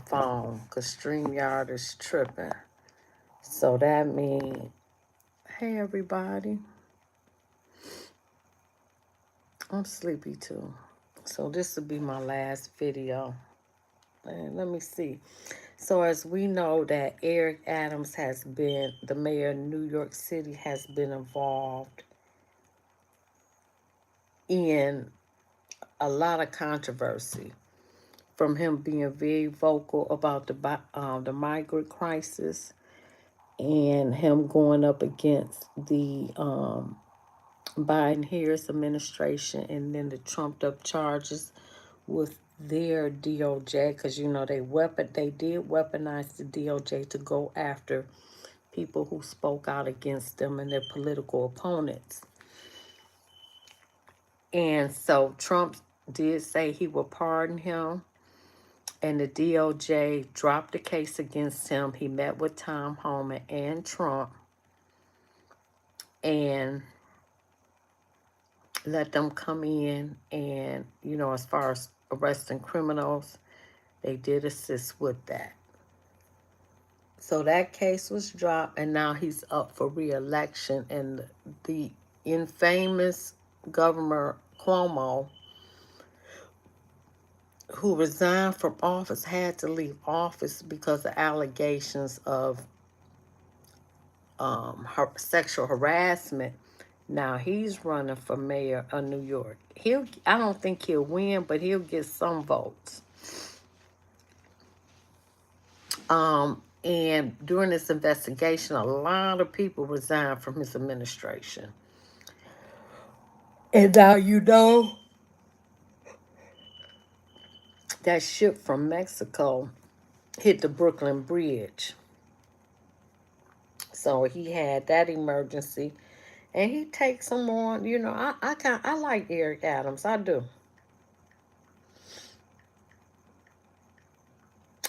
phone because StreamYard is tripping. So that means, hey everybody, I'm sleepy too. So this will be my last video. And let me see. So as we know that Eric Adams has been, the mayor of New York City has been involved in a lot of controversy, from him being very vocal about the migrant crisis, and him going up against the Biden-Harris administration, and then the trumped up charges with their DOJ, because you know they did weaponize the DOJ to go after people who spoke out against them and their political opponents. And so Trump did say he would pardon him, and the DOJ dropped the case against him. He met with Tom Homan and Trump and let them come in, and, you know, as far as arresting criminals, they did assist with that. So that case was dropped, and now he's up for re-election, and the infamous Governor Cuomo, who resigned from office, had to leave office because of allegations of sexual harassment. Now he's running for mayor of New York. I don't think he'll win, but he'll get some votes. And during this investigation, a lot of people resigned from his administration. And now you know that ship from Mexico hit the Brooklyn Bridge. So he had that emergency, and he takes them on. You know, I like Eric Adams, I do.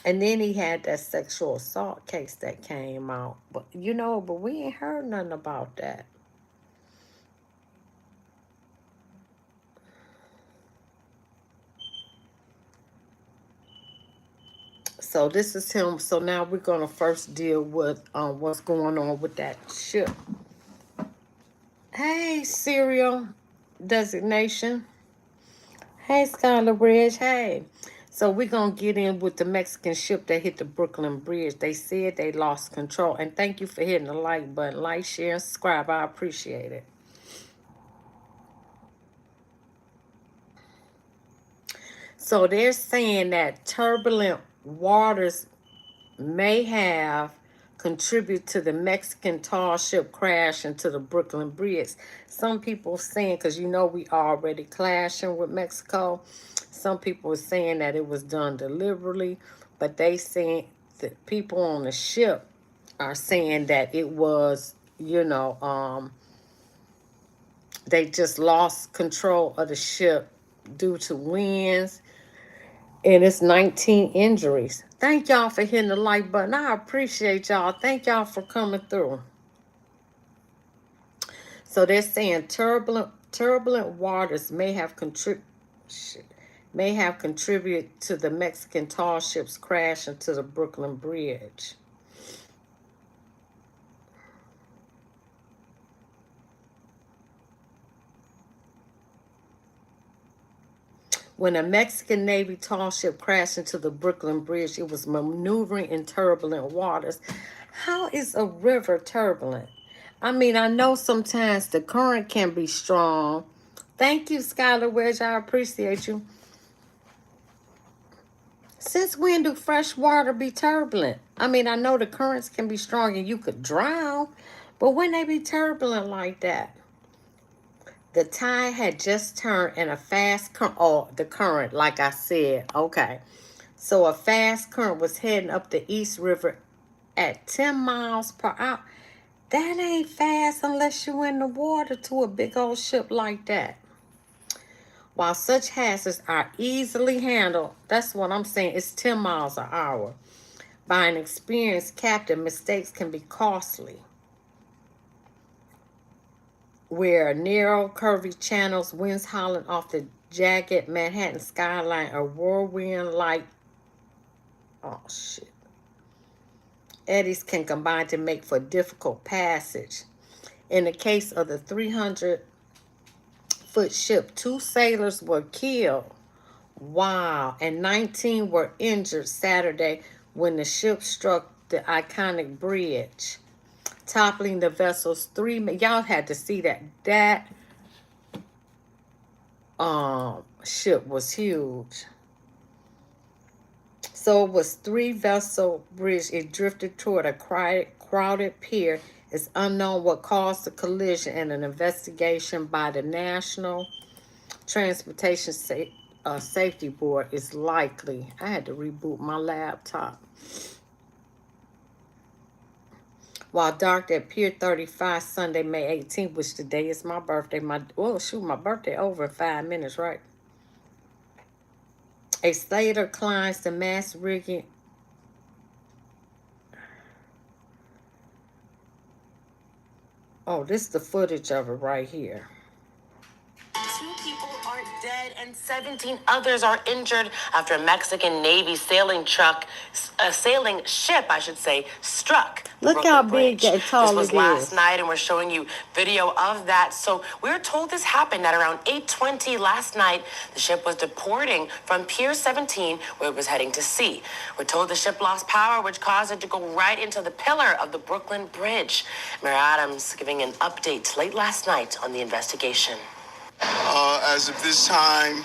And then he had that sexual assault case that came out, but we ain't heard nothing about that. So this is him. So now we're gonna first deal with what's going on with that ship. Hey, serial designation. Hey, Skylar Ridge. Hey. So we're going to get in with the Mexican ship that hit the Brooklyn Bridge. They said they lost control. And thank you for hitting the like button. Like, share, and subscribe. I appreciate it. So they're saying that turbulent waters may have contributed to the Mexican tall ship crash into the Brooklyn Bridge. Some people saying, because you know we already clashing with Mexico, some people are saying that it was done deliberately, but they saying that people on the ship are saying that it was, they just lost control of the ship due to winds, and it's 19 injuries. Thank y'all for hitting the like button. I appreciate y'all. Thank y'all for coming through. So they're saying turbulent waters may have contributed to the Mexican tall ships crash into the Brooklyn Bridge. When a Mexican Navy tall ship crashed into the Brooklyn Bridge, it was maneuvering in turbulent waters. How is a river turbulent? I mean, I know sometimes the current can be strong. Thank you, Skylar Wedge. I appreciate you. Since when do fresh water be turbulent? I mean, I know the currents can be strong and you could drown, but when they be turbulent like that? The tide had just turned and a fast current, the current, like I said, okay. So a fast current was heading up the East River at 10 miles per hour. That ain't fast unless you in the water to a big old ship like that. While such hazards are easily handled, that's what I'm saying, it's 10 miles an hour. By an experienced captain, mistakes can be costly. Where narrow, curvy channels, winds howling off the jagged Manhattan skyline, a whirlwind like Oh, shit. Eddies can combine to make for difficult passage. In the case of the 300-foot ship, 2 sailors were killed. Wow. And 19 were injured Saturday when the ship struck the iconic bridge, toppling the vessel's 3. Y'all had to see that. That ship was huge. So it was 3-vessel bridge. It drifted toward a crowded pier. It's unknown what caused the collision, and an investigation by the National Transportation Safety Board is likely. I had to reboot my laptop. While docked at Pier 35 Sunday, May 18th, which today is my birthday. My birthday over in 5 minutes, right? A sailor climbs the mast rigging. Oh, this is the footage of it right here. 2 people are dead and 17 others are injured after a Mexican Navy sailing ship, struck. Look how big and tall it is. This was last night, and we're showing you video of that. So we're told this happened at around 8:20 last night. The ship was deporting from Pier 17, where it was heading to sea. We're told the ship lost power, which caused it to go right into the pillar of the Brooklyn Bridge. Mayor Adams giving an update late last night on the investigation. As of this time,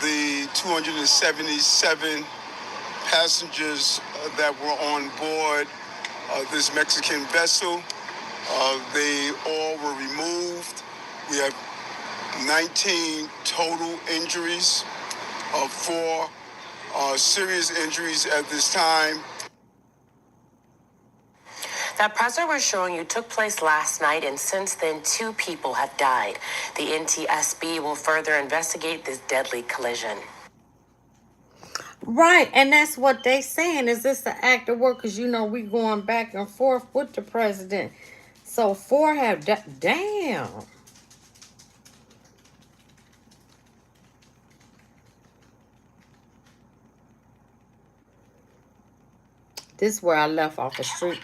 the 277 passengers that were on board this Mexican vessel, they all were removed. We have 19 total injuries, 4 serious injuries at this time. That presser we're showing you took place last night, and since then, 2 people have died. The NTSB will further investigate this deadly collision. Right, and that's what they saying. Is this an act of war? Because, you know, we going back and forth with the president. So 4 have damn. This is where I left off the street.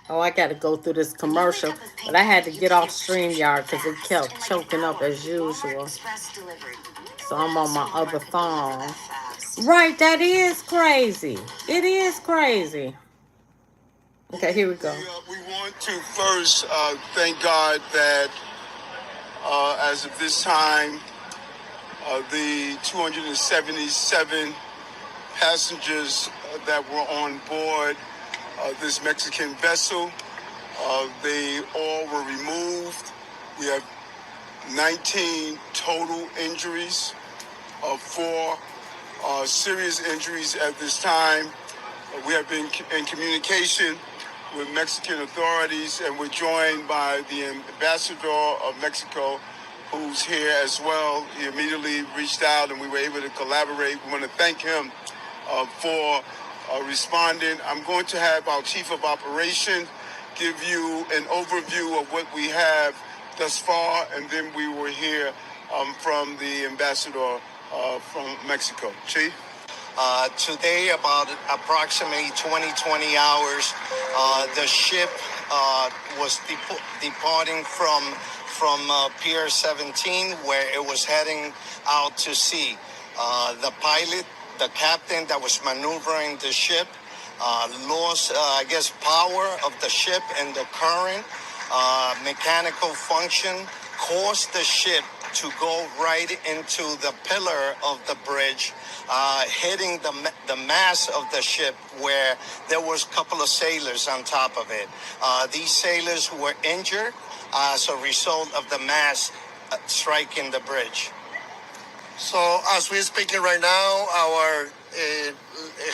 Oh, I got to go through this commercial. But I had to get off StreamYard because it kept choking up as usual. So I'm on my other phone. Right, that is crazy. It is crazy. Okay, here we go. We want to first thank God that as of this time, the 277 passengers that were on board this Mexican vessel, they all were removed. We have 19 total injuries, 4 serious injuries at this time. We have been in communication with Mexican authorities, and we're joined by the ambassador of Mexico, who's here as well. He immediately reached out, and we were able to collaborate. We want to thank him for responding. I'm going to have our chief of operation give you an overview of what we have thus far, and then we will hear from the ambassador from Mexico. Chief? Today, about approximately 20 hours, the ship was departing from Pier 17, where it was heading out to sea. The pilot, the captain that was maneuvering the ship, lost, power of the ship, and the current mechanical function caused the ship to go right into the pillar of the bridge, hitting the mast of the ship, where there was a couple of sailors on top of it. These sailors were injured as a result of the mast striking the bridge. So as we're speaking right now, our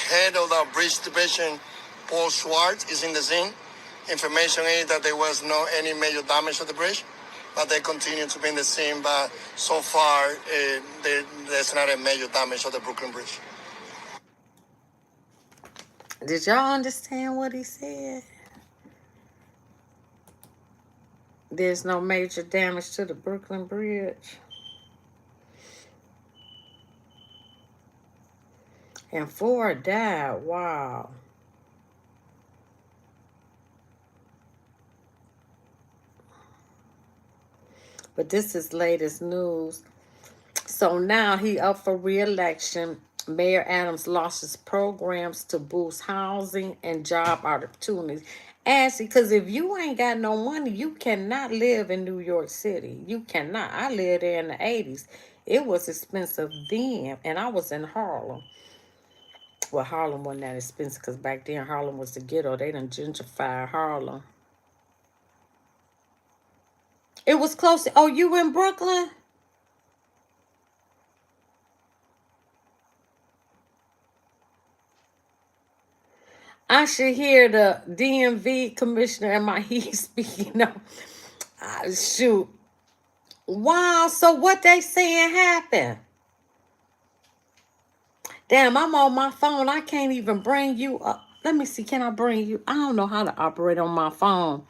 head of the bridge division, Paul Schwartz, is in the scene. Information is that there was no any major damage to the bridge, but they continue to be in the scene. But so far, there's not a major damage to the Brooklyn Bridge. Did y'all understand what he said? There's no major damage to the Brooklyn Bridge. And 4 died. Wow. But this is latest news. So now he up for re-election. Mayor Adams lost his programs to boost housing and job opportunities. Actually, because if you ain't got no money, you cannot live in New York City. You cannot. I lived there in the 80s. It was expensive then, and I was in Harlem. Well, Harlem wasn't that expensive because back then Harlem was the ghetto. They done gentrified Harlem. It was close. Oh, you in Brooklyn? I should hear the DMV commissioner and my he speaking up. Shoot. Wow, so what they saying happened? Damn, I'm on my phone. I can't even bring you up. Let me see, can I bring you? I don't know how to operate on my phone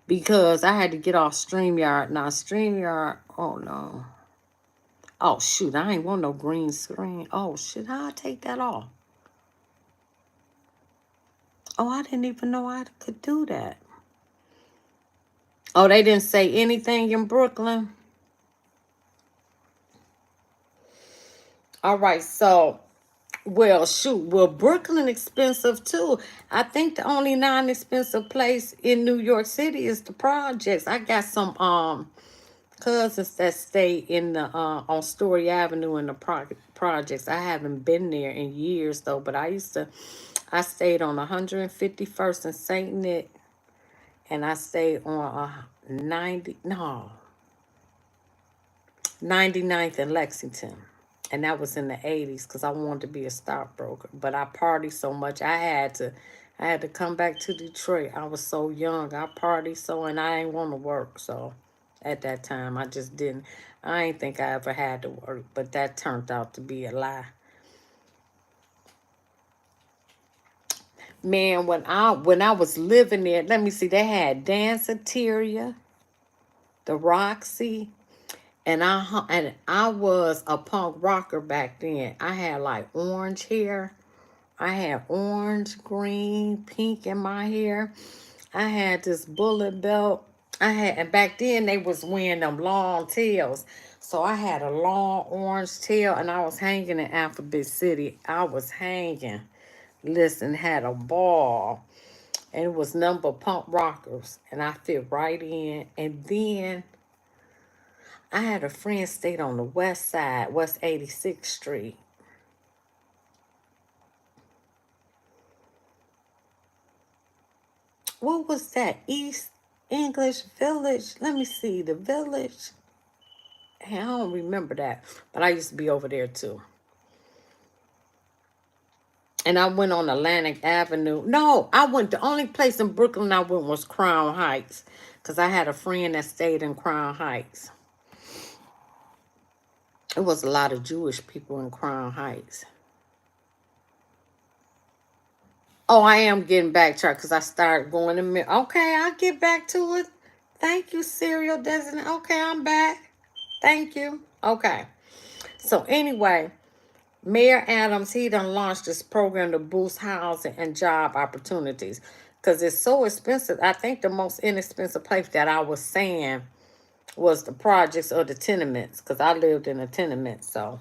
because I had to get off StreamYard. Now, StreamYard, oh no. Oh, shoot, I ain't want no green screen. Oh, shit, how I take that off? Oh, I didn't even know I could do that. Oh, they didn't say anything in Brooklyn? All right, so, well, shoot, well, Brooklyn expensive too. I think the only non-expensive place in New York City is the projects. I got some cousins that stay in the on Story Avenue in the projects. I haven't been there in years though, but I stayed on 151st and St. Nick, and I stayed on 99th in Lexington. And that was in the 80s because I wanted to be a stockbroker. But I partied so much, I had to come back to Detroit. I was so young. I partied so, and I ain't want to work. So at that time, I just didn't. I ain't think I ever had to work. But that turned out to be a lie. Man, when I was living there, let me see, they had Danceteria, the Roxy, and I was a punk rocker back then. I had like orange hair. I had orange, green, pink in my hair. I had this bullet belt. And back then they was wearing them long tails. So I had a long orange tail and I was hanging in Alphabet City. I was hanging. Listen, had a ball. And it was number punk rockers. And I fit right in. And then I had a friend stayed on the west side, West 86th Street. What was that? East English Village? Let me see. The Village. Hey, I don't remember that. But I used to be over there too. And I went on Atlantic Avenue. No, the only place in Brooklyn I went was Crown Heights. Because I had a friend that stayed in Crown Heights. It was a lot of Jewish people in Crown Heights. Oh, I am getting backtracked because I started going to... Okay, I'll get back to it. Thank you, Serial Designate. Okay, I'm back. Thank you. Okay. So anyway, Mayor Adams, he done launched this program to boost housing and job opportunities because it's so expensive. I think the most inexpensive place that I was saying was the projects or the tenements because I lived in a tenement. So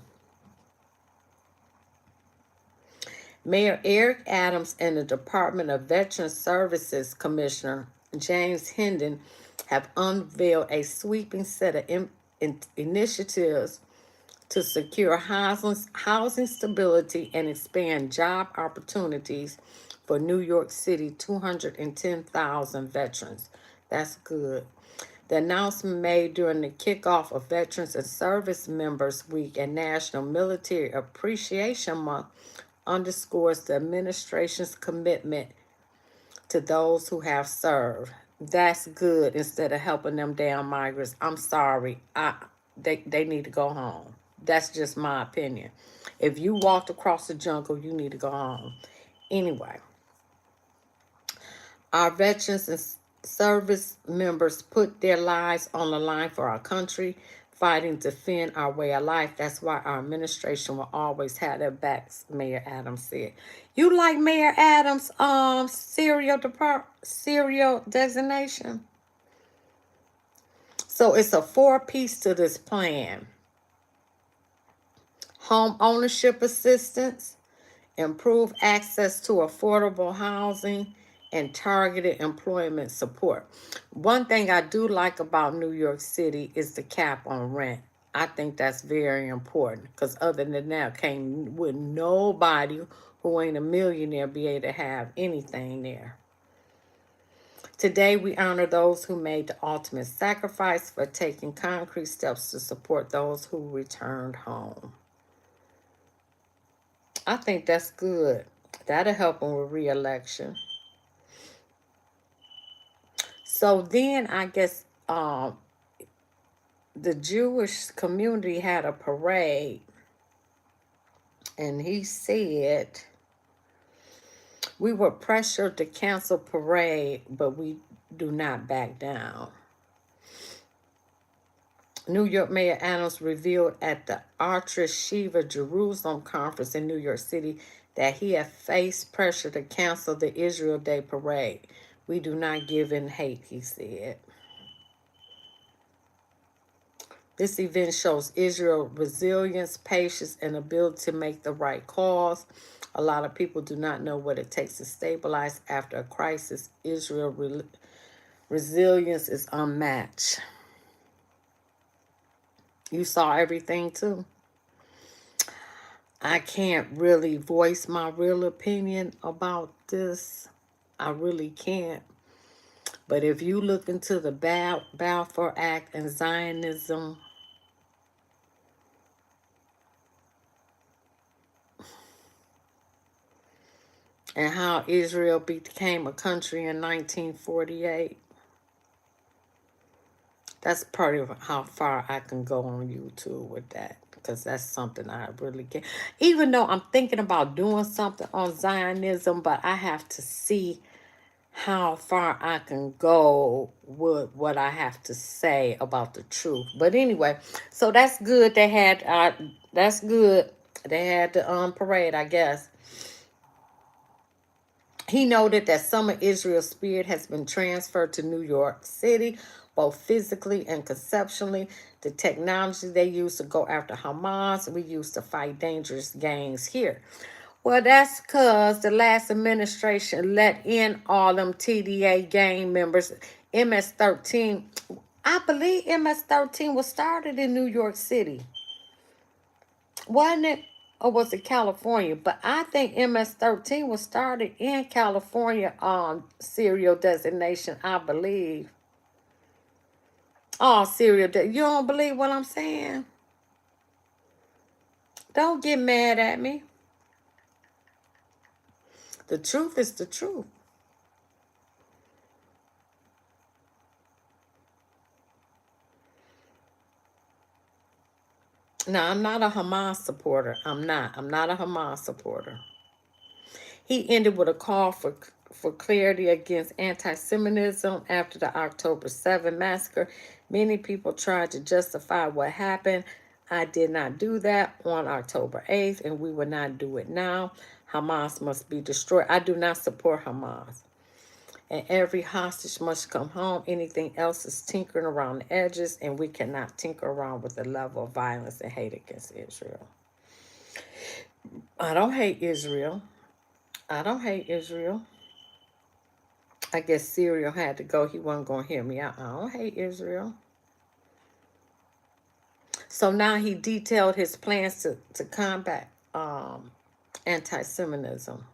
Mayor Eric Adams and the Department of Veteran Services Commissioner James Hendon have unveiled a sweeping set of initiatives to secure housing stability and expand job opportunities for New York City 210,000 veterans. That's good. The announcement made during the kickoff of Veterans and Service Members Week and National Military Appreciation Month underscores the administration's commitment to those who have served. That's good instead of helping them damn migrants. I'm sorry. They need to go home. That's just my opinion. If you walked across the jungle, you need to go home. Anyway, our veterans and service members put their lives on the line for our country. fighting to defend our way of life. That's why our administration will always have their backs, Mayor Adams said. You like Mayor Adams' serial designation? So it's a 4-piece to this plan. Home ownership assistance, improve access to affordable housing, and targeted employment support. One thing I do like about New York City is the cap on rent. I think that's very important because other than that, would nobody who ain't a millionaire be able to have anything there. Today, we honor those who made the ultimate sacrifice for taking concrete steps to support those who returned home. I think that's good. That'll help them with reelection. So then I guess the Jewish community had a parade, and he said, we were pressured to cancel parade, but we do not back down. New York Mayor Adams revealed at the Archer Shiva Jerusalem conference in New York City that he had faced pressure to cancel the Israel Day parade. We do not give in hate, he said. This event shows Israel resilience, patience, and ability to make the right calls. A lot of people do not know what it takes to stabilize after a crisis. Israel resilience is unmatched. You saw everything too. I can't really voice my real opinion about this. I really can't. But if you look into the Balfour Act and Zionism, and how Israel became a country in 1948, that's part of how far I can go on YouTube with that, because that's something I really can't. Even though I'm thinking about doing something on Zionism, but I have to see how far I can go with what I have to say about the truth. But anyway, so that's good. They had that's good. They had the parade, I guess. He noted that some of Israel's spirit has been transferred to New York City, both physically and conceptually. The technology they use to go after Hamas, we use to fight dangerous gangs here. Well, that's because the last administration let in all them TDA gang members. MS-13, I believe MS-13 was started in New York City. Wasn't it? Or was it California? But I think MS-13 was started in California on serial designation, I believe. Oh, you don't believe what I'm saying? Don't get mad at me. The truth is the truth. Now, I'm not a Hamas supporter. I'm not a Hamas supporter. He ended with a call for clarity against anti-Semitism after the October 7 massacre. Many people tried to justify what happened. I did not do that on October 8th, and we will not do it now. Hamas must be destroyed. I do not support Hamas. And every hostage must come home. Anything else is tinkering around the edges, and we cannot tinker around with the level of violence and hate against Israel. I don't hate Israel. I don't hate Israel. I guess Serial had to go. He wasn't going to hear me out. I don't hate Israel. So now he detailed his plans to combat anti-Semitism.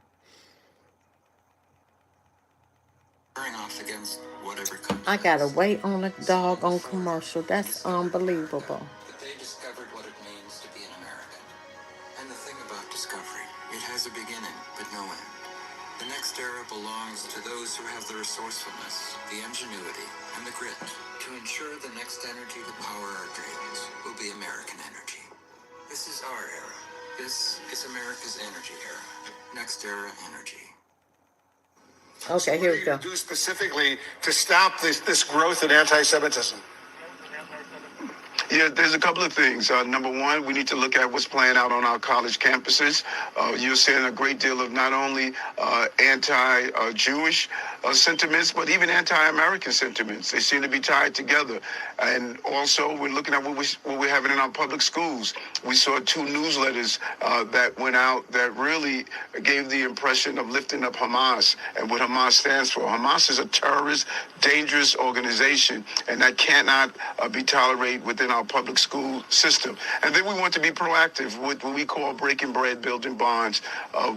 I gotta wait on a doggone commercial. That's unbelievable. But they discovered what it means to be an American. And the thing about discovery, it has a beginning, but no end. The next era belongs to those who have the resourcefulness, the ingenuity, and the grit to ensure the next energy to power our dreams will be American energy. This is our era. This is America's energy era. Next era energy. Okay, here we go. What are you going to do specifically to stop this growth in anti-Semitism? Yeah, there's a couple of things. Number one, we need to look at what's playing out on our college campuses. You're seeing a great deal of not only anti-Jewish sentiments, but even anti-American sentiments. They seem to be tied together. And also, we're looking at what we're having in our public schools. We saw 2 newsletters that went out that really gave the impression of lifting up Hamas and what Hamas stands for. Hamas is a terrorist, dangerous organization, and that cannot be tolerated within our public school system. And then we want to be proactive with what we call breaking bread, building bonds.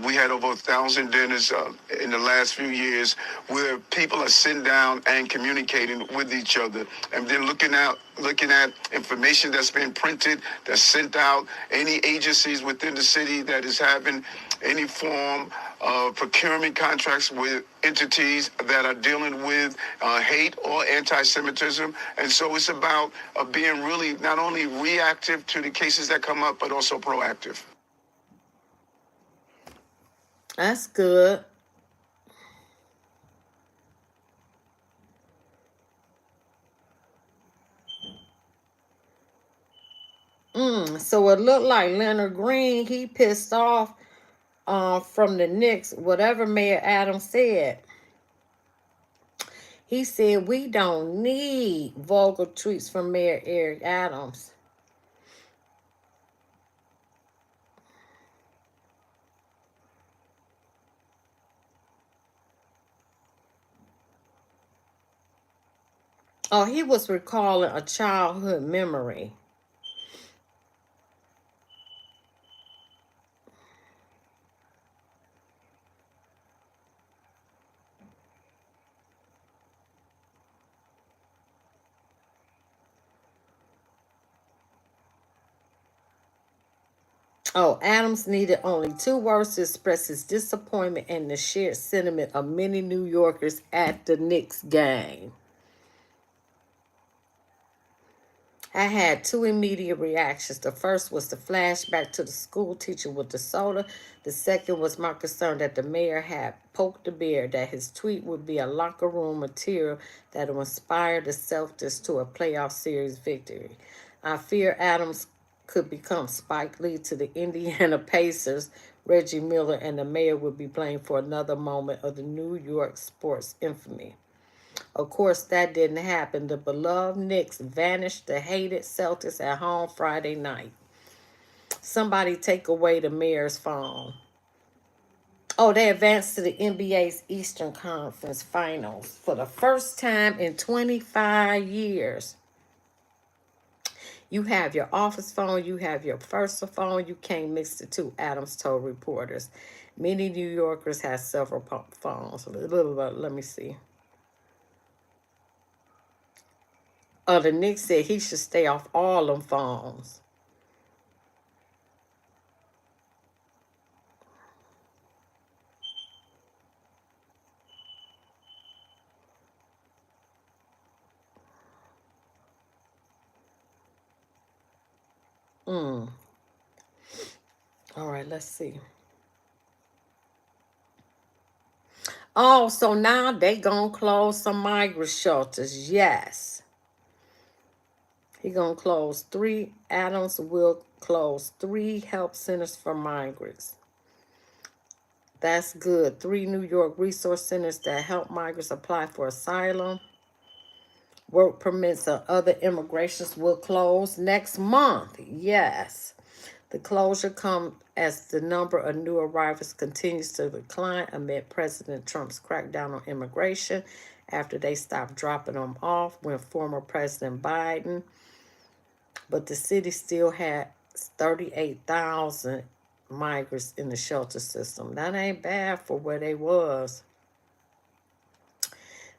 We had over 1,000 dinners in the last few years where people are sitting down and communicating with each other, and then looking at information that's been printed, that's sent out, any agencies within the city that is having any form of procurement contracts with entities that are dealing with hate or anti-Semitism. And so it's about being really not only reactive to the cases that come up, but also proactive. That's good. So it looked like Leonard Green, he pissed off from the Knicks, whatever Mayor Adams said. He said, we don't need vulgar tweets from Mayor Eric Adams. Oh, he was recalling a childhood memory. Oh, Adams needed only 2 words to express his disappointment and the shared sentiment of many New Yorkers at the Knicks game. I had 2 immediate reactions. The first was the flashback to the school teacher with the soda. The second was my concern that the mayor had poked the bear, that his tweet would be a locker room material that would inspire the Celtics to a playoff series victory. I fear Adams could become Spike Lee to the Indiana Pacers, Reggie Miller, and the mayor would be blamed for another moment of the New York sports infamy. Of course, that didn't happen. The beloved Knicks vanished the hated Celtics at home Friday night. Somebody take away the mayor's phone. Oh, they advanced to the NBA's Eastern Conference Finals for the first time in 25 years. You have your office phone, you have your personal phone, you can't mix the two, Adams told reporters. Many New Yorkers have several phones. Let me see. The Knicks said he should stay off all them phones. All right, let's see. Oh, so now they gonna close some migrant shelters. Yes. He gonna close 3. Adams will close 3 help centers for migrants. That's good. 3 New York resource centers that help migrants apply for asylum. Work permits and other immigrations will close next month. Yes. The closure comes as the number of new arrivals continues to decline amid President Trump's crackdown on immigration after they stopped dropping them off when former President Biden. But the city still had 38,000 migrants in the shelter system. That ain't bad for where they was.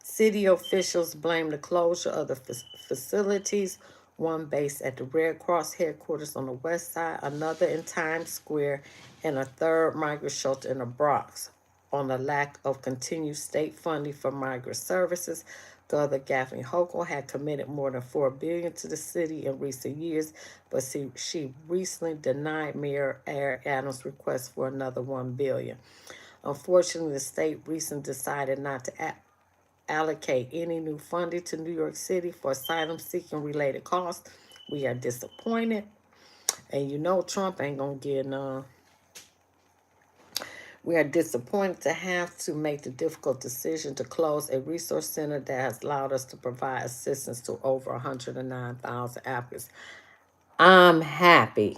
City officials blame the closure of the facilities, one based at the Red Cross headquarters on the west side, another in Times Square, and a third migrant shelter in the Bronx, on the lack of continued state funding for migrant services. Governor Kathy Hochul had committed more than $4 billion to the city in recent years, but she recently denied Mayor Eric Adams' request for another $1 billion. Unfortunately, the state recently decided not to allocate any new funding to New York City for asylum-seeking related costs, We are disappointed. And you know Trump ain't going to get none. We are disappointed to have to make the difficult decision to close a resource center that has allowed us to provide assistance to over 109,000 applicants. I'm happy.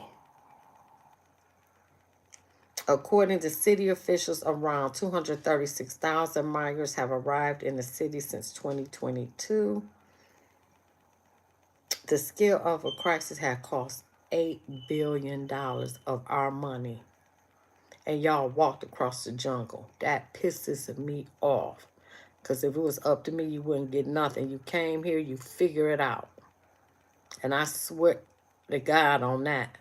According to city officials, around 236,000 migrants have arrived in the city since 2022. The scale of a crisis had cost $8 billion of our money. And y'all walked across the jungle. That pisses me off. Because if it was up to me, you wouldn't get nothing. You came here, you figure it out. And I swear to God on that.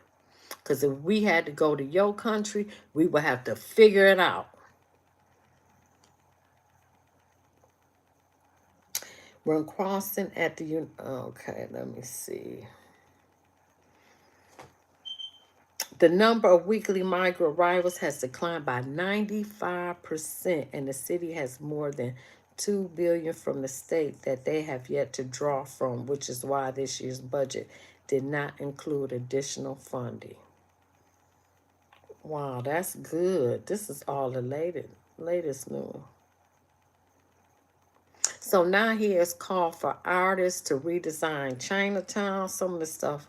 Because if we had to go to your country, we would have to figure it out. When crossing at the... Okay, let me see. The number of weekly migrant arrivals has declined by 95%, and the city has more than $2 billion from the state that they have yet to draw from, which is why this year's budget did not include additional funding. Wow, that's good. This is all the latest news. So now he has called for artists to redesign Chinatown. Some of the stuff.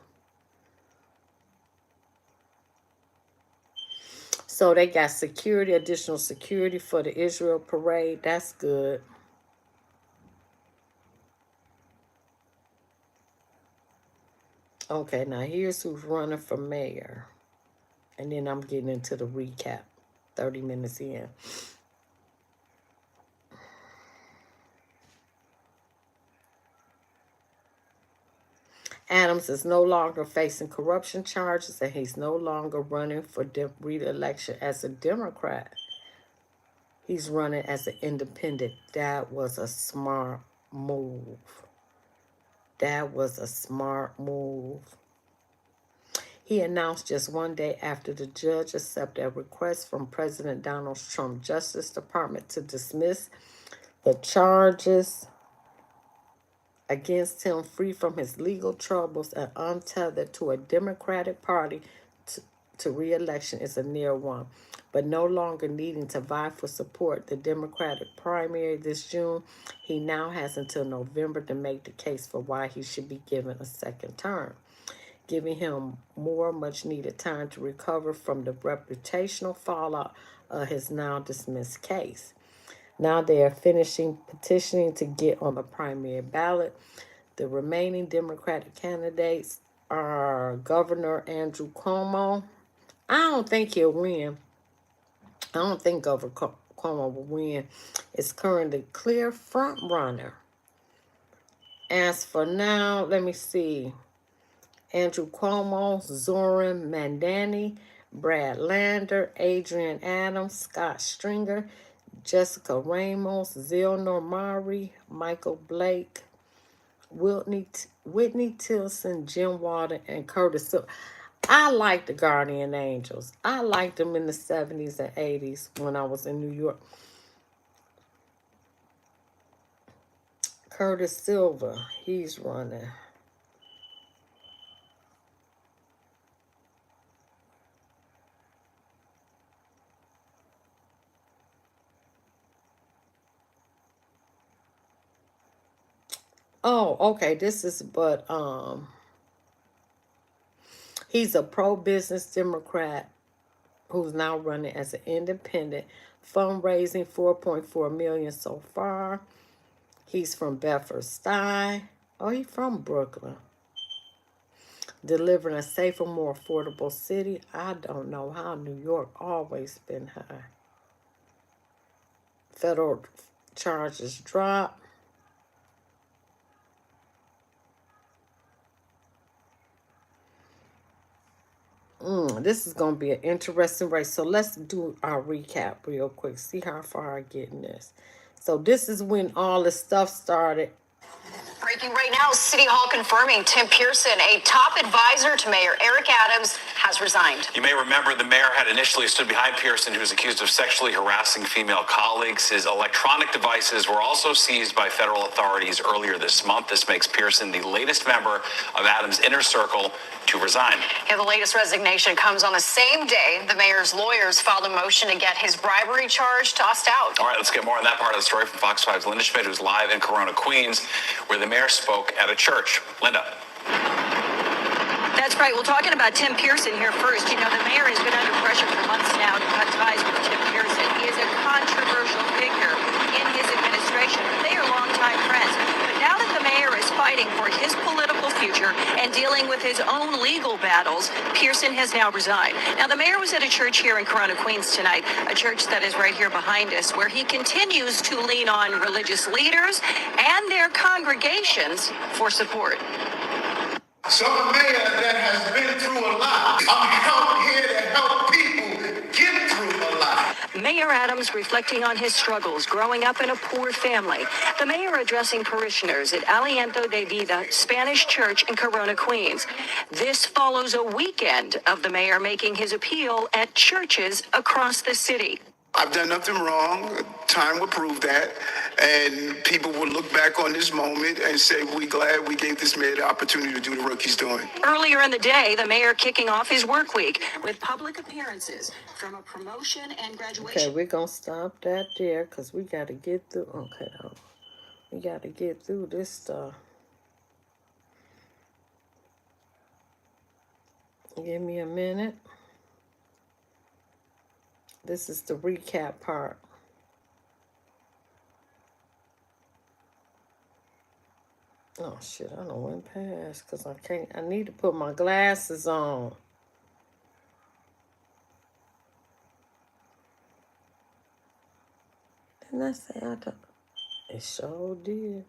So they got security, additional security for the Israel parade. That's good. Okay, now here's who's running for mayor. And then I'm getting into the recap. 30 minutes in. Adams is no longer facing corruption charges, and he's no longer running for re-election as a Democrat. He's running as an independent. That was a smart move. That was a smart move. He announced just one day after the judge accepted a request from President Donald Trump's Justice Department to dismiss the charges against him, free from his legal troubles and untethered to a Democratic Party to re-election is a near one, but no longer needing to vie for support the Democratic primary this June. He now has until November to make the case for why he should be given a second term, giving him more much-needed time to recover from the reputational fallout of his now dismissed case. Now they are finishing petitioning to get on the primary ballot. The remaining Democratic candidates are Governor Andrew Cuomo. I don't think he'll win. I don't think Governor Cuomo will win. It's currently clear front runner. As for now, let me see. Andrew Cuomo, Zoran Mandani, Brad Lander, Adrian Adams, Scott Stringer, Jessica Ramos, Zilnor Mari, Michael Blake, Whitney Tilson, Jim Walden, and Curtis Silver. I like the Guardian Angels. I liked them in the 70s and 80s when I was in New York. Curtis Silver, he's running. Oh, okay. This is, but he's a pro-business Democrat who's now running as an independent, fundraising $4.4 million so far. He's from Bedford-Stuy. Oh, he's from Brooklyn. Delivering a safer, more affordable city. I don't know how New York always been high. Federal charges drop. This is going to be an interesting race. So let's do our recap real quick. See how far I get in this. So this is when all the stuff started Breaking right now, City Hall confirming Tim Pearson, a top advisor to Mayor Eric Adams, has resigned. You may remember the mayor had initially stood behind Pearson, who was accused of sexually harassing female colleagues. His electronic devices were also seized by federal authorities earlier this month. This makes Pearson the latest member of Adams' inner circle to resign. Yeah, the latest resignation comes on the same day the mayor's lawyers filed a motion to get his bribery charge tossed out. All right, let's get more on that part of the story from Fox 5's Linda Schmidt, who's live in Corona, Queens, where the mayor spoke at a church. Linda. That's right. Well, talking about Tim Pearson here first, you know, the mayor has been under pressure for months now to cut ties with Tim Pearson. He is a controversial figure in his administration. They are longtime friends. But now that the mayor is fighting for his political future and dealing with his own legal battles, Pearson has now resigned. Now, the mayor was at a church here in Corona, Queens tonight, a church that is right here behind us, where he continues to lean on religious leaders and their congregations for support. So I'm a mayor that has been through a lot. I'm out here to help people get through a lot. Mayor Adams reflecting on his struggles growing up in a poor family. The mayor addressing parishioners at Aliento de Vida Spanish Church in Corona, Queens. This follows a weekend of the mayor making his appeal at churches across the city. I've done nothing wrong. Time will prove that. And people will look back on this moment and say, we're glad we gave this man the opportunity to do the work he's doing. Earlier in the day, the mayor kicking off his work week with public appearances from a promotion and graduation. Okay, we're going to stop that there because we got to get through. Okay, we got to get through this stuff. Give me a minute. This is the recap part. Oh shit, I done went past because I need to put my glasses on. Didn't I say I don't? It sure did.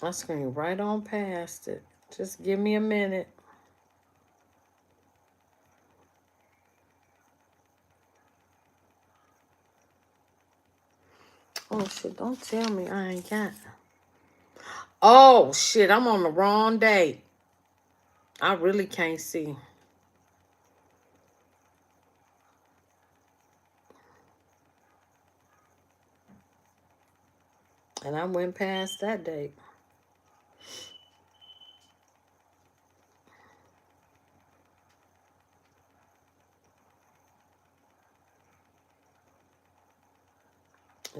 I screened right on past it. Just give me a minute. Oh shit, don't tell me I ain't got. Oh shit, I'm on the wrong date. I really can't see. And I went past that date.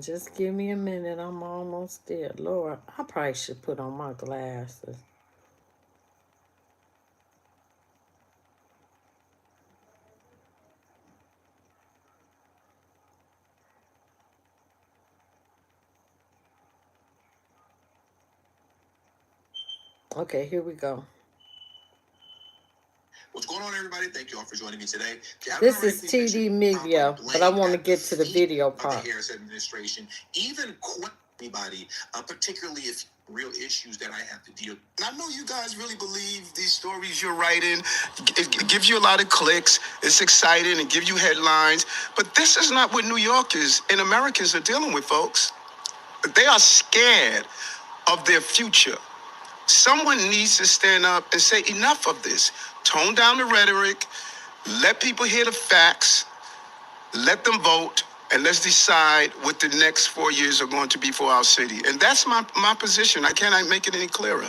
Just give me a minute. I'm almost there. Lord, I probably should put on my glasses. Okay, here we go. What's going on, everybody? Thank you all for joining me today. This is TD Media, but I want to get to the video part. The Harris administration, even anybody, particularly if real issues that I have to deal with. And I know you guys really believe these stories you're writing. It gives you a lot of clicks. It's exciting and give you headlines. But this is not what New Yorkers and Americans are dealing with, folks. They are scared of their future. Someone needs to stand up and say enough of this. Tone down the rhetoric. Let people hear the facts. Let them vote. And let's decide what the next 4 years are going to be for our city. And that's my position. I cannot make it any clearer.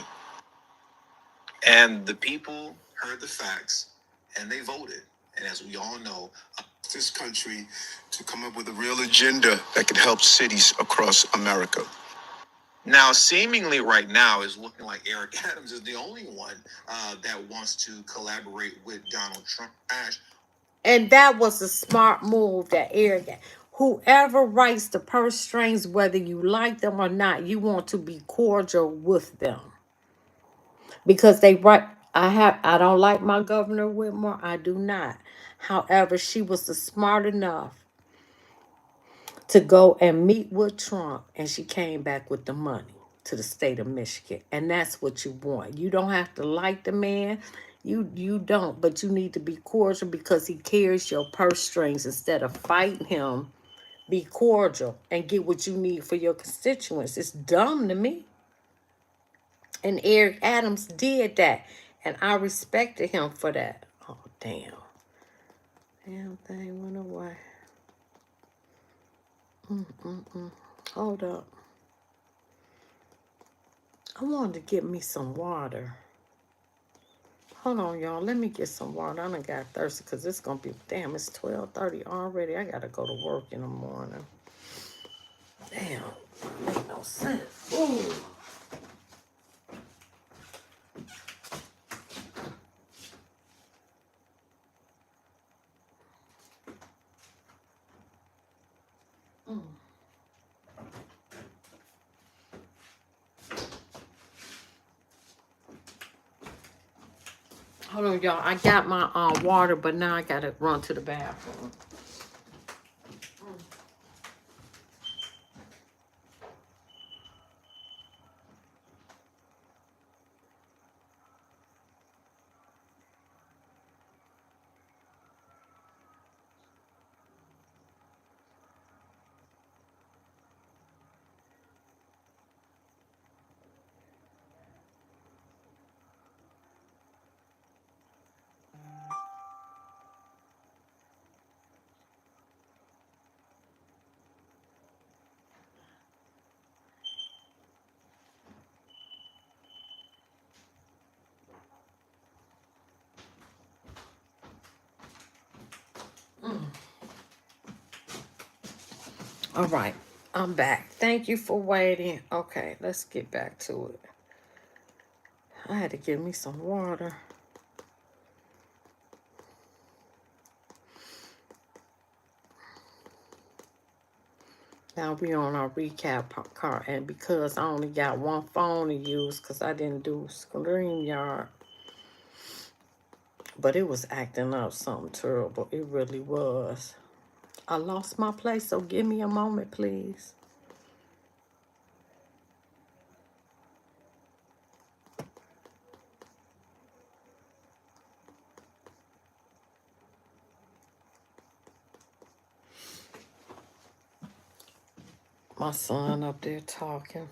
And the people heard the facts and they voted. And as we all know, This country to come up with a real agenda that could help cities across America. now seemingly right now is looking like Eric Adams is the only one that wants to collaborate with Donald Trump. And that was a smart move that Eric got. Whoever writes the purse strings, whether you like them or not, you want to be cordial with them. Because they write, I don't like my Governor Whitmore. I do not. However, she was smart enough to go and meet with Trump, and she came back with the money to the state of Michigan. And that's what you want. You don't have to like the man. You don't, but you need to be cordial because he carries your purse strings instead of fighting him Be cordial and get what you need for your constituents. It's dumb to me. And Eric Adams did that. And I respected him for that. Oh, damn. Damn thing went away. Hold up. I wanted to get me some water. Hold on, y'all. Let me get some water. I done got thirsty because it's going to be, damn, it's 12:30 already. I got to go to work in the morning. Damn. That make no sense. Ooh. Hold on, y'all. I got my water, but now I got to run to the bathroom. All right. I'm back. Thank you for waiting. Okay, let's get back to it. I had to get me some water. Now we on our recap card, and because I only got one phone to use because I didn't do StreamYard, but it was acting up something terrible. It really was. I lost my place, so give me a moment, please. My son up there talking.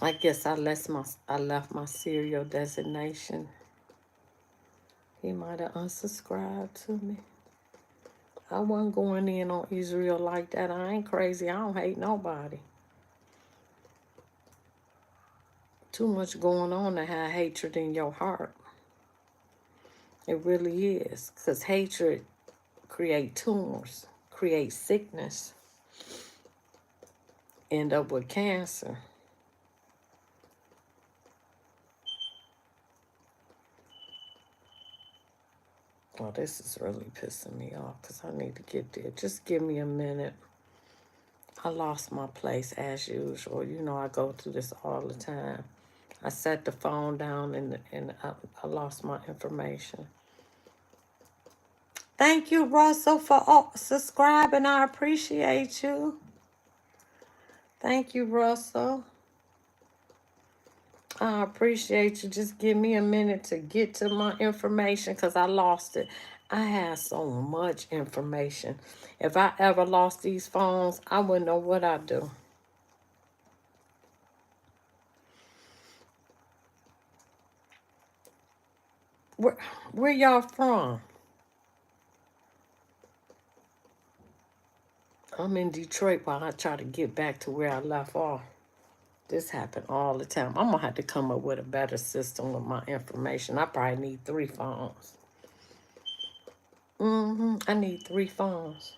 I guess I left my serial designation. He might have unsubscribed to me. I wasn't going in on Israel like that. I ain't crazy. I don't hate nobody. Too much going on to have hatred in your heart. It really is. Because hatred creates tumors, creates sickness, end up with cancer. Oh, this is really pissing me off because I need to get there. Just give me a minute. I lost my place as usual. You know I go through this all the time. I set the phone down and I lost my information. Thank you, Russell, for subscribing. I appreciate you. Thank you, Russell. I appreciate you. Just give me a minute to get to my information because I lost it. I had so much information. If I ever lost these phones, I wouldn't know what I'd do. Where y'all from? I'm in Detroit while I try to get back to where I left off. This happen all the time. I'm going to have to come up with a better system with my information. I probably need 3 phones. I need 3 phones.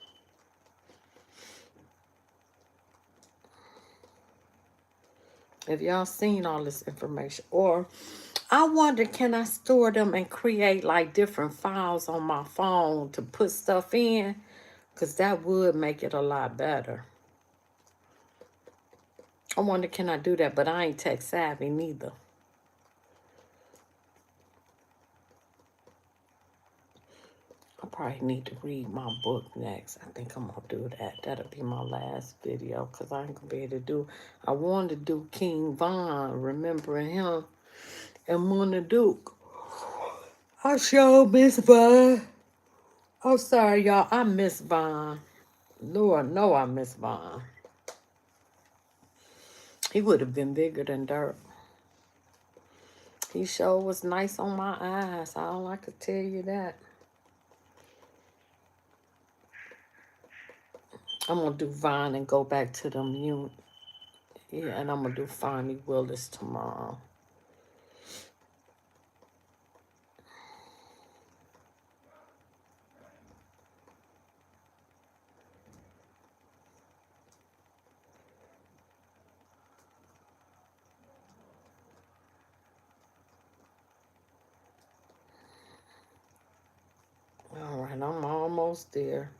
If y'all seen all this information. Or I wonder, can I store them and create like different files on my phone to put stuff in? Because that would make it a lot better. I wonder, can I do that? But I ain't tech savvy neither. I probably need to read my book next. I think I'm going to do that. That'll be my last video because I ain't going to be able to do. I wanted to do King Von, remembering him, and Mona Duke. I sure miss Von. Oh, sorry, y'all. I miss Vaughn. Lord, no, I miss Vaughn. He would have been bigger than Dirk. He sure was nice on my eyes. All I could tell you that. I'm gonna do Vine and go back to them yeah, and I'm gonna do Fonnie Willis tomorrow. All right, I'm almost there.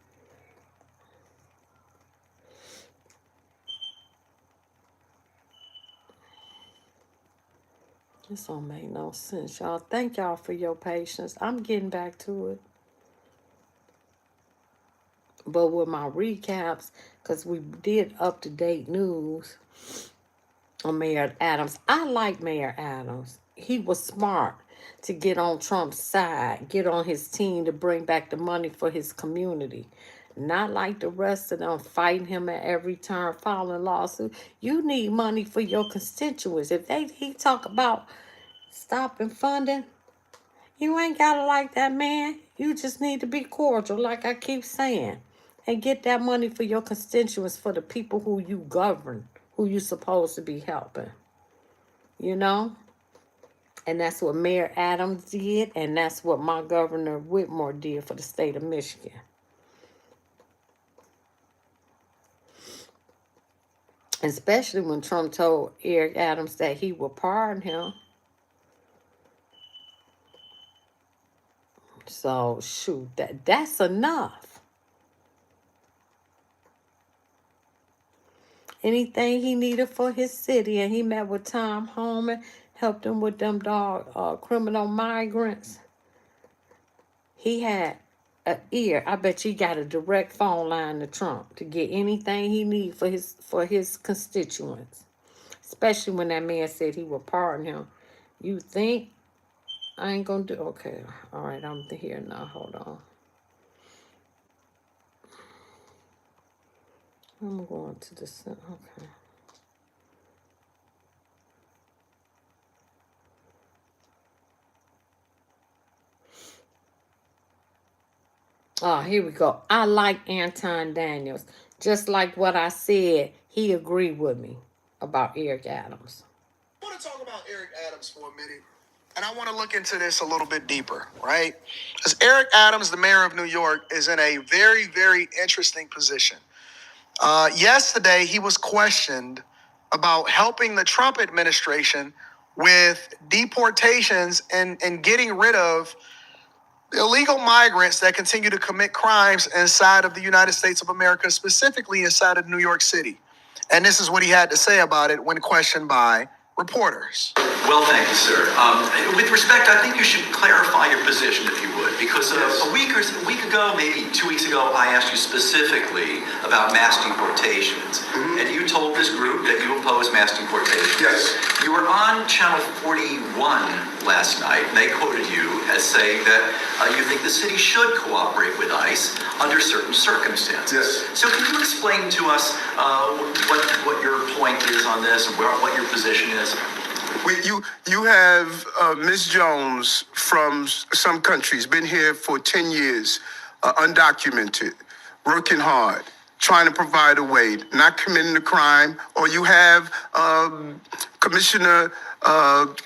This don't make no sense, y'all. Thank y'all for your patience. I'm getting back to it. But with my recaps, because we did up-to-date news on Mayor Adams. I like Mayor Adams. He was smart to get on Trump's side, get on his team to bring back the money for his community. Not like the rest of them fighting him at every turn, filing lawsuit. You need money for your constituents. If he talk about stopping funding, you ain't gotta like that man. You just need to be cordial, like I keep saying. And get that money for your constituents, for the people who you govern, who you supposed to be helping. You know? And that's what Mayor Adams did, and that's what my Governor Whitmore did for the state of Michigan. Especially when Trump told Eric Adams that he would pardon him. So, shoot, that's enough. Anything he needed for his city, and he met with Tom Homan, helped him with them criminal migrants. He had an ear. I bet you got a direct phone line to Trump to get anything he need for his constituents. Especially when that man said he would pardon him. You think I ain't gonna do? Okay, all right, I'm here now. Hold on. I'm going to the center. Okay. Oh, here we go. I like Anton Daniels. Just like what I said, he agreed with me about Eric Adams. I want to talk about Eric Adams for a minute, and I want to look into this a little bit deeper, right? Because Eric Adams, the mayor of New York, is in a very, very interesting position. Yesterday, he was questioned about helping the Trump administration with deportations and getting rid of illegal migrants that continue to commit crimes inside of the United States of America, specifically inside of New York City. And this is what he had to say about it when questioned by reporters. Well, thank you, sir. With respect, I think you should clarify your position, if you would, because a week ago, maybe 2 weeks ago, I asked you specifically about mass deportations, and you told this group that you oppose mass deportations. Yes. You were on Channel 41 last night, and they quoted you as saying that you think the city should cooperate with ICE under certain circumstances. Yes. So can you explain to us what your point is on this, and what your position is? You have Ms. Jones from some countries, been here for 10 years, undocumented, working hard, trying to provide a way, not committing a crime. Or you have Commissioner of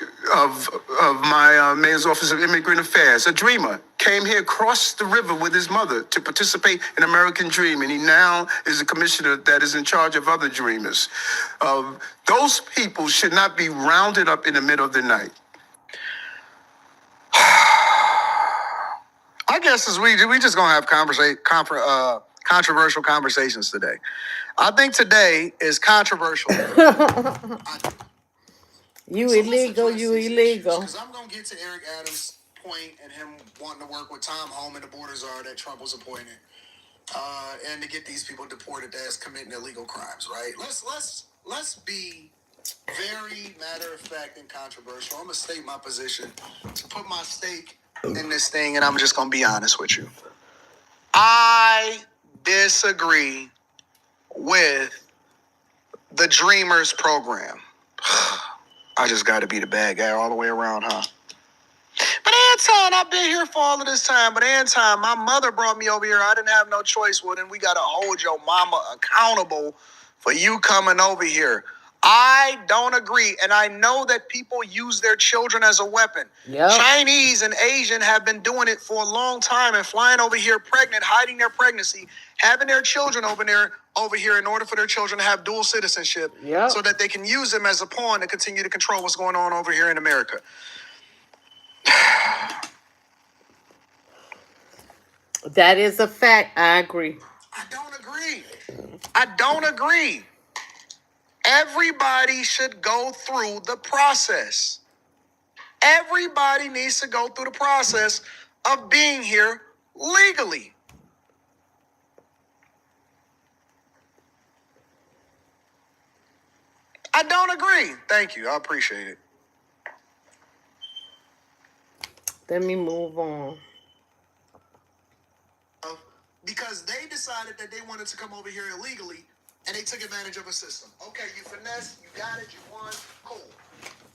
my Mayor's Office of Immigrant Affairs, a dreamer, came here, crossed the river with his mother to participate in American Dream, and he now is a commissioner that is in charge of other dreamers. Those people should not be rounded up in the middle of the night. I guess we just gonna have controversial conversations today. I think today is controversial. You illegal. Because I'm gonna get to Eric Adams' point and him wanting to work with Tom Homan, the border czar that Trump was appointed, and to get these people deported that's committing illegal crimes. Right? Let's be very matter of fact and controversial. I'm gonna state my position, to put my stake in this thing, and I'm just gonna be honest with you. I disagree with the Dreamers program. I just got to be the bad guy all the way around, huh? But Anton, I've been here for all of this time. But Anton, my mother brought me over here. I didn't have no choice. Well, then we got to hold your mama accountable for you coming over here. I don't agree. And I know that people use their children as a weapon. Yep. Chinese and Asian have been doing it for a long time and flying over here pregnant, hiding their pregnancy, having their children over here in order for their children to have dual citizenship. Yep. So that they can use them as a pawn to continue to control what's going on over here in America. That is a fact. I agree. I don't agree. Everybody should go through the process. Everybody needs to go through the process of being here legally. I don't agree. Thank you. I appreciate it. Let me move on. Because they decided that they wanted to come over here illegally, and they took advantage of a system. Okay, you finesse, you got it, you won, cool.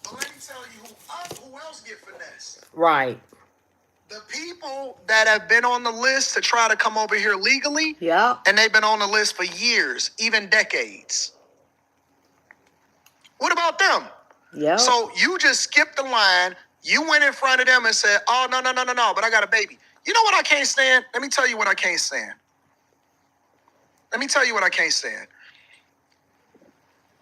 But let me tell you who else get finessed. Right. The people that have been on the list to try to come over here legally, Yep. and they've been on the list for years, even decades. What about them? Yep. So you just skipped the line. You went in front of them and said, oh, no, but I got a baby. You know what I can't stand? Let me tell you what I can't stand.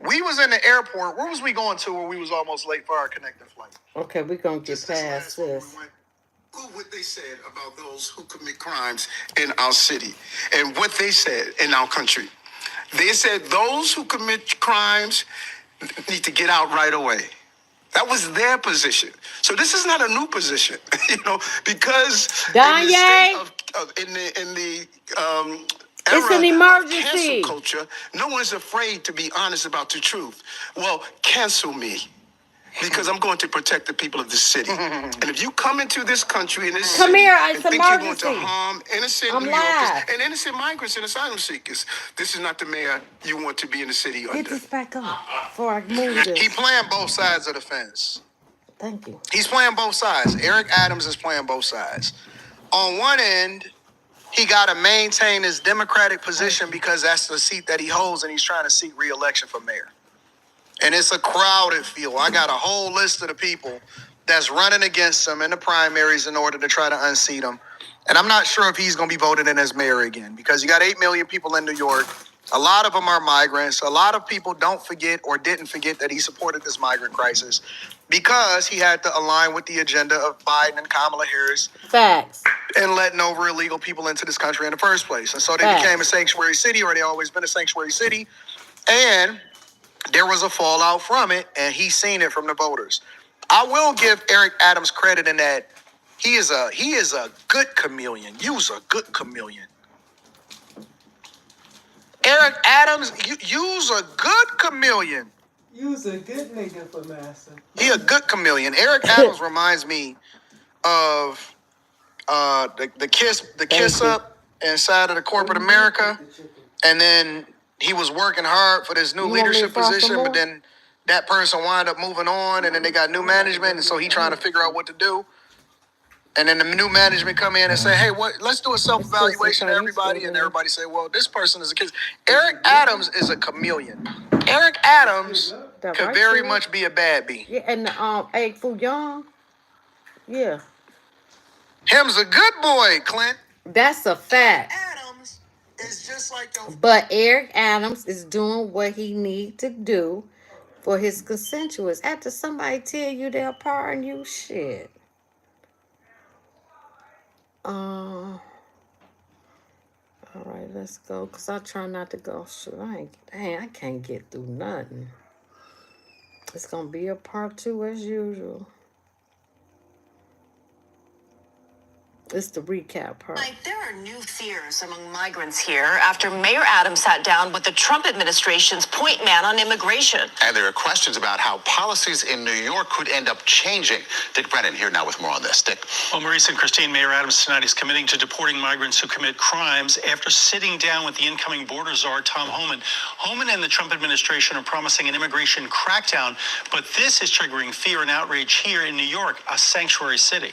We was in the airport. Where was we going to where we was almost late for our connecting flight? Okay, we're going to get past this. What they said about those who commit crimes in our city and what they said in our country. They said those who commit crimes need to get out right away. That was their position. So this is not a new position, because Kanye? in the It's an emergency. Cancel culture, no one's afraid to be honest about the truth. Well, cancel me. Because I'm going to protect the people of this city. And if you come into this country, in this Come city, here, and it's think you're going emergency. to harm innocent I'm New Yorkers live. and innocent migrants and asylum seekers, this is not the mayor you want to be in the city Get under. this back up before I move this. He playing both sides of the fence. Thank you. He's playing both sides. Eric Adams is playing both sides. On one end, he got to maintain his Democratic position because that's the seat that he holds, and he's trying to seek re-election for mayor. And it's a crowded field. I got a whole list of the people that's running against him in the primaries in order to try to unseat him. And I'm not sure if he's going to be voted in as mayor again because you got 8 million people in New York. A lot of them are migrants. A lot of people don't forget or didn't forget that he supported this migrant crisis because he had to align with the agenda of Biden and Kamala Harris. Facts. And letting over illegal people into this country in the first place. And so they Facts. became a sanctuary city, or they always been a sanctuary city. And there was a fallout from it, and he's seen it from the voters. I will give Eric Adams credit in that he is a good chameleon. You's a good chameleon. Eric Adams, you's a good chameleon. You's a good nigga for massa. He a good chameleon. Eric Adams reminds me of the kiss up inside of the corporate America, and then he was working hard for this new leadership position, but then that person wound up moving on, and then they got new management, and so he trying to figure out what to do. And then the new management come in and say, hey, let's do a self-evaluation of everybody. And everybody say, well, this person is a kid. Eric Adams is a chameleon. Eric Adams could very much be a bad bee. Yeah, and Egg Foo Young. Yeah. Him's a good boy, Clint. That's a fact. Adams is just like your... But Eric Adams is doing what he need to do for his constituents. After somebody tell you they'll pardon you, shit. All right, let's go. Cause I try not to go. Shoot, I can't get through nothing. It's gonna be a part 2 as usual. It's the recap part. There are new fears among migrants here after Mayor Adams sat down with the Trump administration's point man on immigration. And there are questions about how policies in New York could end up changing. Dick Brennan here now with more on this. Dick. Well, Maurice and Christine, Mayor Adams tonight is committing to deporting migrants who commit crimes after sitting down with the incoming border czar, Tom Homan. Homan and the Trump administration are promising an immigration crackdown, but this is triggering fear and outrage here in New York, a sanctuary city.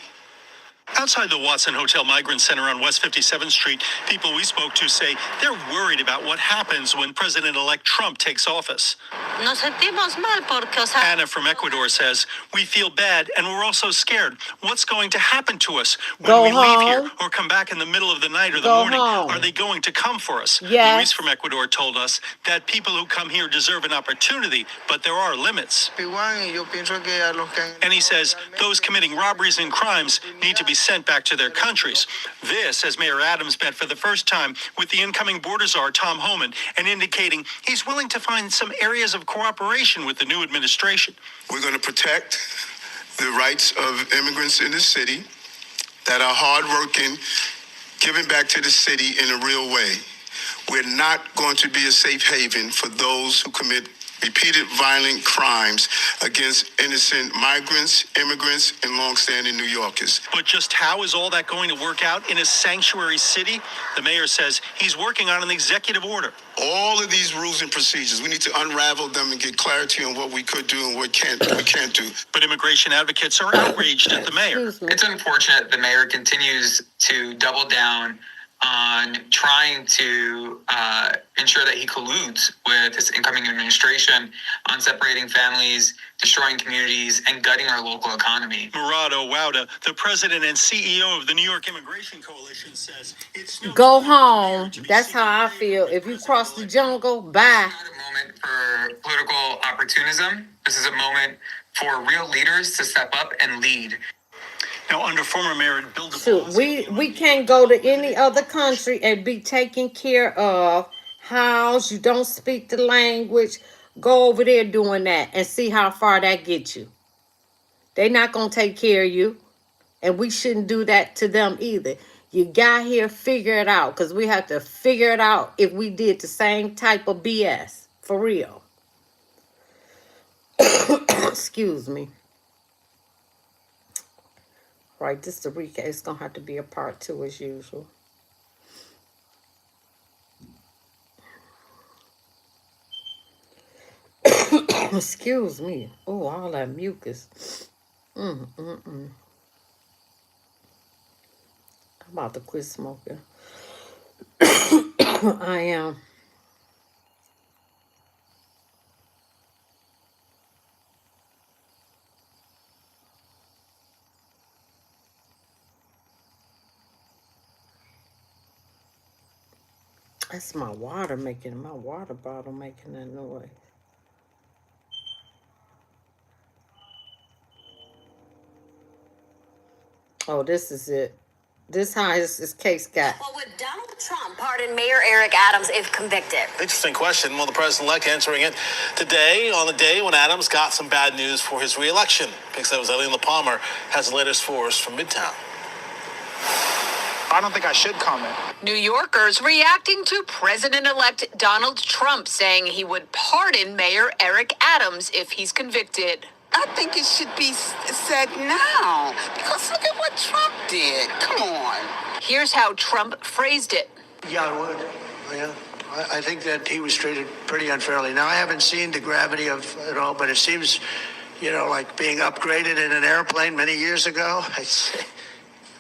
Outside the Watson Hotel Migrant Center on West 57th Street, people we spoke to say they're worried about what happens when President-elect Trump takes office. Nos sentimos mal porque, o sea, Anna from Ecuador says, we feel bad and we're also scared. What's going to happen to us when Go we leave home. here or come back in the middle of the night or the Go morning? home. Are they going to come for us? Yes. Luis from Ecuador told us that people who come here deserve an opportunity, but there are limits. And he says those committing robberies and crimes need to be sent back to their countries. This, as Mayor Adams met for the first time with the incoming border czar, Tom Homan, and indicating he's willing to find some areas of cooperation with the new administration. We're going to protect the rights of immigrants in the city that are hardworking, giving back to the city in a real way. We're not going to be a safe haven for those who commit repeated violent crimes against innocent migrants, immigrants, and longstanding New Yorkers. But just how is all that going to work out in a sanctuary city? The mayor says he's working on an executive order. All of these rules and procedures, we need to unravel them and get clarity on what we could do and what we can't do. But immigration advocates are outraged at the mayor. Excuse me. It's unfortunate the mayor continues to double down on trying to ensure that he colludes with his incoming administration on separating families, destroying communities, and gutting our local economy. Murad Owauda, the president and CEO of the New York Immigration Coalition, says it's no Go time for the mayor home. to be That's seeking how I favor feel. with If you President cross the elect jungle, bye. This is not a moment for political opportunism. This is a moment for real leaders to step up and lead. Now, under former mayor Bill de Shoot, we can't go to any other country and be taken care of, housed. You don't speak the language. Go over there doing that and see how far that gets you. They're not going to take care of you. And we shouldn't do that to them either. You got here, figure it out. Because we have to figure it out if we did the same type of BS. For real. Excuse me. Right, this is the recap. It's going to have to be a part 2 as usual. Excuse me. Oh, all that mucus. I'm about to quit smoking. I am. That's my water bottle making that noise. Oh, this is it. This how his case got. Well, would Donald Trump pardon Mayor Eric Adams if convicted? Interesting question. Well, the president-elect answering it today on the day when Adams got some bad news for his reelection. Pix 7's Eileen LaPalmer has the latest for us from Midtown. I don't think I should comment. New Yorkers reacting to President-elect Donald Trump saying he would pardon Mayor Eric Adams if he's convicted. I think it should be said now, because look at what Trump did. Come on. Here's how Trump phrased it. Yeah, I would. Yeah. I think that he was treated pretty unfairly. Now, I haven't seen the gravity of it all, but it seems, like being upgraded in an airplane many years ago.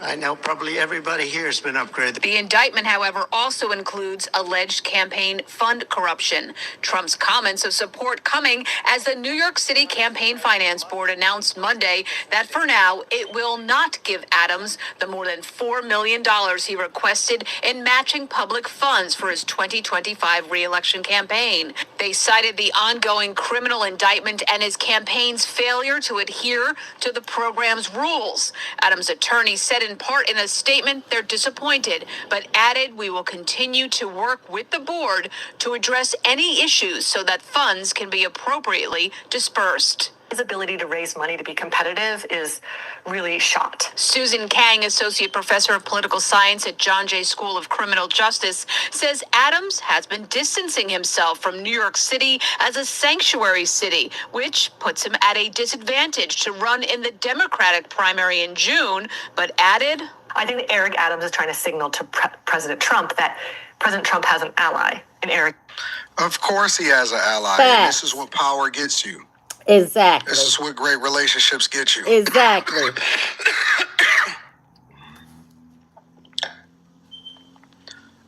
I know probably everybody here has been upgraded. The indictment, however, also includes alleged campaign fund corruption. Trump's comments of support coming as the New York City Campaign Finance Board announced Monday that for now it will not give Adams the more than $4 million he requested in matching public funds for his 2025 reelection campaign. They cited the ongoing criminal indictment and his campaign's failure to adhere to the program's rules. Adams' attorney said in part in a statement they're disappointed, but added we will continue to work with the board to address any issues so that funds can be appropriately dispersed. His ability to raise money to be competitive is really shot. Susan Kang, associate professor of political science at John Jay School of Criminal Justice, says Adams has been distancing himself from New York City as a sanctuary city, which puts him at a disadvantage to run in the Democratic primary in June, but added, I think that Eric Adams is trying to signal to President Trump that President Trump has an ally in Eric. Of course he has an ally, and this is what power gets you. Exactly. This is what great relationships get you. Exactly.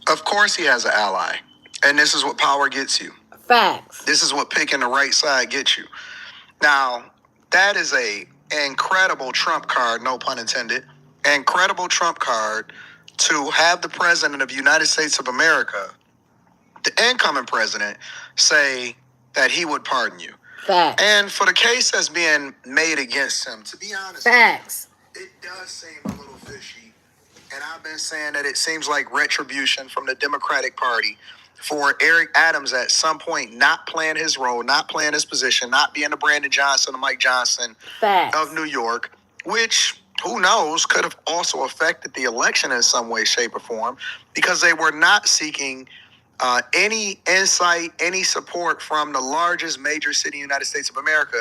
Of course he has an ally, and this is what power gets you. Facts. This is what picking the right side gets you. Now, that is a incredible trump card, no pun intended, incredible trump card to have the president of the United States of America, the incoming president, say that he would pardon you. Facts. And for the case that's being made against him, to be honest, facts, it does seem a little fishy. And I've been saying that it seems like retribution from the Democratic Party for Eric Adams at some point not playing his role, not playing his position, not being the Brandon Johnson or Mike Johnson of New York, which, who knows, could have also affected the election in some way, shape, or form, because they were not seeking any insight, any support from the largest major city in the United States of America.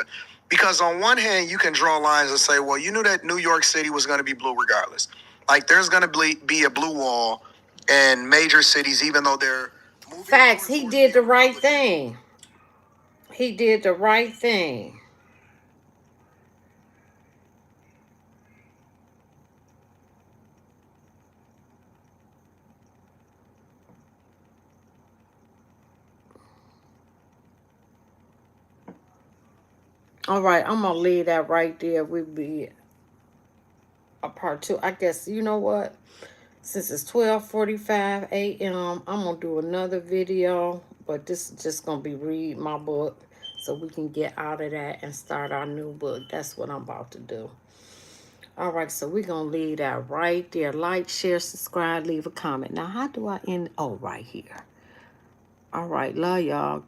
Because on one hand, you can draw lines and say, well, you knew that New York City was going to be blue regardless. Like, there's going to be a blue wall in major cities, even though they're moving. Facts. He did the right thing. He did the right thing. All right, I'm going to leave that right there. We'll be a part 2. I guess, you know what? Since it's 12:45 a.m., I'm going to do another video. But this is just going to be read my book so we can get out of that and start our new book. That's what I'm about to do. All right, so we're going to leave that right there. Like, share, subscribe, leave a comment. Now, how do I end? Oh, right here. All right, love y'all.